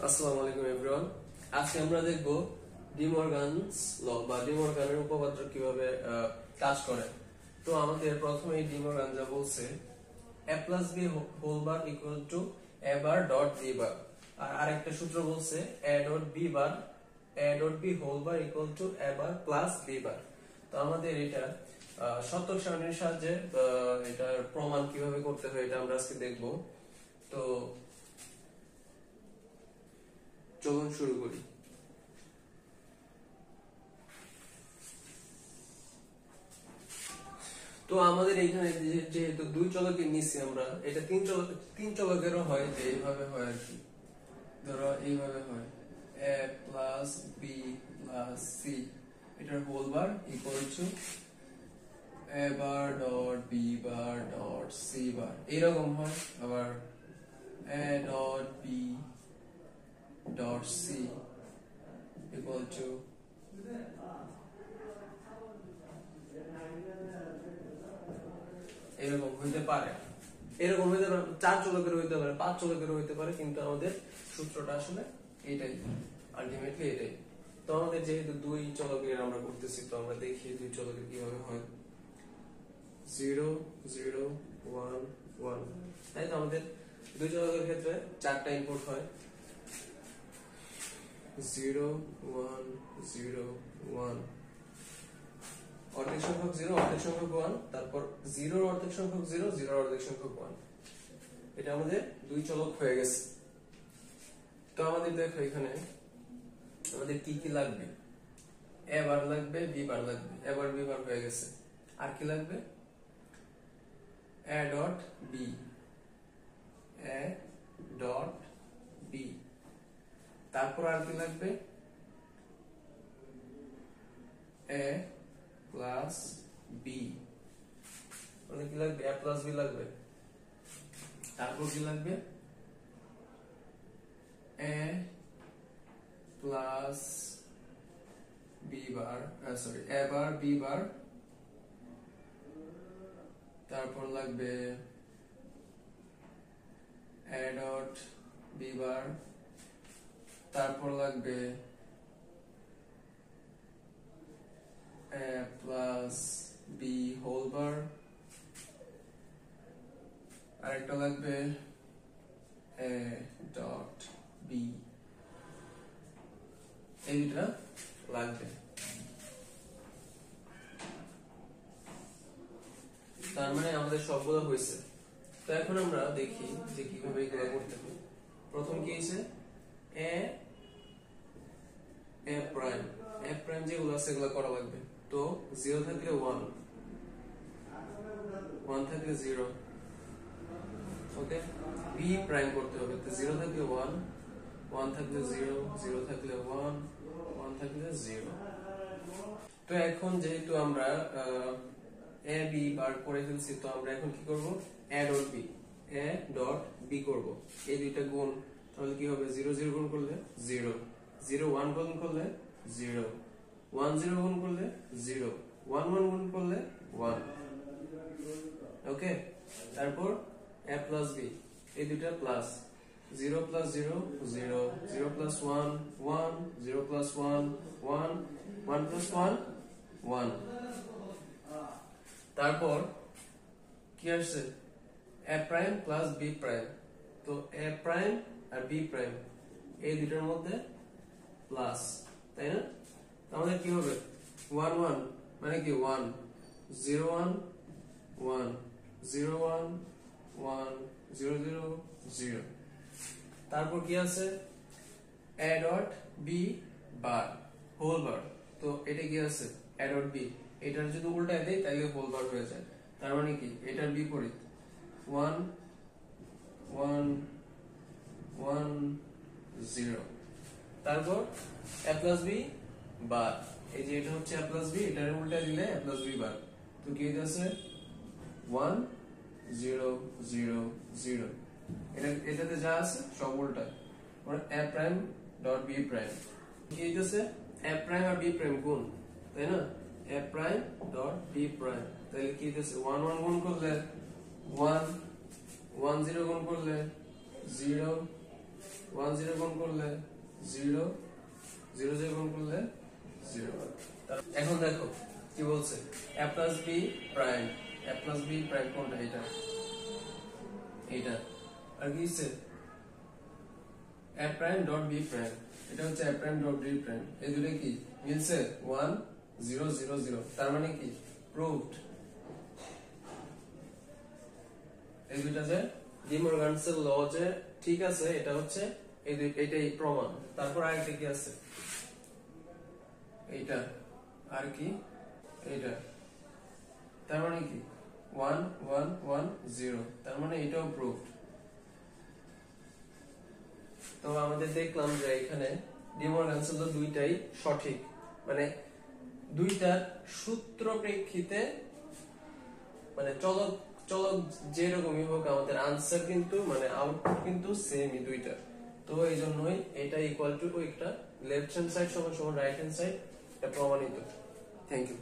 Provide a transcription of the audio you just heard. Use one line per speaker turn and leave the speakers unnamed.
আসসালামু আলাইকুম एवरीवन আজকে আমরা দেখব ডি মর্গানস ল বা ডি মর্গানের উপপাদ্য কিভাবে কাজ করে। তো আমাদের প্রথমে ডি মর্গান যা বলছে a + b whole bar equal to a bar dot b bar, আর আরেকটা সূত্র বলছে a dot b whole bar equal to a bar plus b bar. তো আমাদের এটা শতক সারণীর সাহায্যে এটার প্রমাণ কিভাবে করতে হয় এটা আমরা আজকে দেখব। তো চলুন শুরু করি। তো আমাদের এখানে যেহেতু দুই চলকের নিচ্ছি আমরা, এটা তিন চলকেরও হয়, যে এইভাবে হয় আর কি। ধরো এইভাবে হয় a plus b plus c, এটার whole bar equal to a bar dot b bar dot c bar, এইরকম হয়। আবার a dot b dot c equal to এরকম হইতে পারে, এরকম হইতে পারে, চার চলকের হইতে পারে, পাঁচ চলকের হইতে পারে, কিন্তু আমাদের সূত্রটা আসলে এটাই, আলটিমেটলি এটাই। তো আমাদের যেহেতু দুই চলকের আমরা করতেছি, তো আমরা দেখি দুই চলকের কিভাবে হয়। 0 0 1 1, তাই তো আমাদের দুই চলকের ক্ষেত্রে চারটা ইনপুট হয়। 0 1 0 1, অর্ধেক সংখ্যক 0 অর্ধেক সংখ্যক 1, তারপর 0 অর্ধেক সংখ্যক 0 0 অর্ধেক সংখ্যক 1। এটা আমাদের দুই চলক হয়ে গেছে। তো আমাদের দেখো এখানে আমাদের কি কি লাগবে, a বার লাগবে, b বার লাগবে, a বার b বার হয়ে গেছে। আর কি লাগবে, a dot b, a dot b, তারপর আর কি লাগবে, a প্লাস b, মানে কি লাগবে, a প্লাস b লাগবে। তারপর কি লাগবে, a plus b bar, sorry a bar b bar, তারপর লাগবে a ডট b বার, তারপর লাগবে a plus b whole bar, আরেকটা লাগবে a ডট b, এইটা লাগবে। তার মানে আমাদের সবগুলো হয়েছে। তো এখন আমরা দেখি যে কিভাবে এগুলো করতে হবে। প্রথম কি হয়েছে, a প্রাইম যেগুলো আছে এগুলো করা লাগবে। তো 0 থাকলে 1, 1 থাকলে 0, ওকে। b প্রাইম করতে হবে, তো 0 থাকলে 1, 1 থাকলে 0, 0 থাকলে 1, 1 থাকলে 0। তো এখন যেহেতু আমরা a b বার করে ফেলছি, তো আমরা এখন কি করব, a ডট b করব। এই দুইটা গুণ, তাহলে কি হবে, 0 0 গুণ করলে 0, 0 1 গুণ করলে 0, 1 0 গুণ করলে 0, 1 1 গুণ করলে 1, ওকে। তারপর a প্লাস b, এই দুইটা plus, 0 plus 0 0, 0 plus 1 1, 0 plus 1 1, 1 plus 1 1। তারপর কি আসছে, a prime plus b prime. তো a প্রাইম আর b প্রাইম এই দুটোর মধ্যে প্লাস, তাই না? আমাদের কি হবে, 1 1 মানে কি 1, 0 1 1, 0 1 1, 0 0 0। তারপর কি আছে, a dot b bar whole bar. তো এটা কি আছে, a ডট b, এটার যদি উল্টায় দেই তাহলে হোল বার হয়ে যায়। তার মানে কি, এটার বিপরীত 1 1 1 0। তারপর a প্লাস b বার, এই যে এটা হচ্ছে a প্লাস b, এটার উল্টা দিলে a প্লাস b বার। তো কি হইতাছে 1 0 0 0, এটাতে যা আছে সব উল্টা, মানে a prime dot b prime কি হইতাছে, a প্রাইম আর b প্রাইম গুণ, তাই না? a prime dot b prime, তাহলে কি হইতাছে 1 1 গুণ করলে 1, 1 0 গুণ করলে 0, 1 0 গুণ করলে 0 0 0 গুণ করলে 0। এখন দেখো কি বলছে a plus b prime a plus b prime কোনটা এটা আর কি আছে a prime dot b prime এটা হচ্ছে a prime dot b prime এই দুটো কি মিলছে 1 0 0 0 তার মানে কি প্রুভড এই দুটো যে ডি মর্গানসের ল যে ঠিক আছে এটা হচ্ছে এইটাই প্রমাণ তারপর আরেকটা কি আছে এইটা আর কি এইটা তার মানে কি 1 1 1 0 তার মানে এটাও প্রুভড তো আমাদের দেখলাম যে এখানে ডি মর্গানসের ল দুইটাই সঠিক মানে দুইটার সূত্র প্রেক্ষিতে মানে চলক যেরকমই হোক আমাদের আনসার কিন্তু মানে আউটপুট কিন্তু সেমই দুইটা তো এই জন্যই এটা ইকুয়াল টু একটা লেফট হ্যান্ড সাইড সমান সমান রাইট হ্যান্ড সাইড এটা প্রমাণিত থ্যাংক ইউ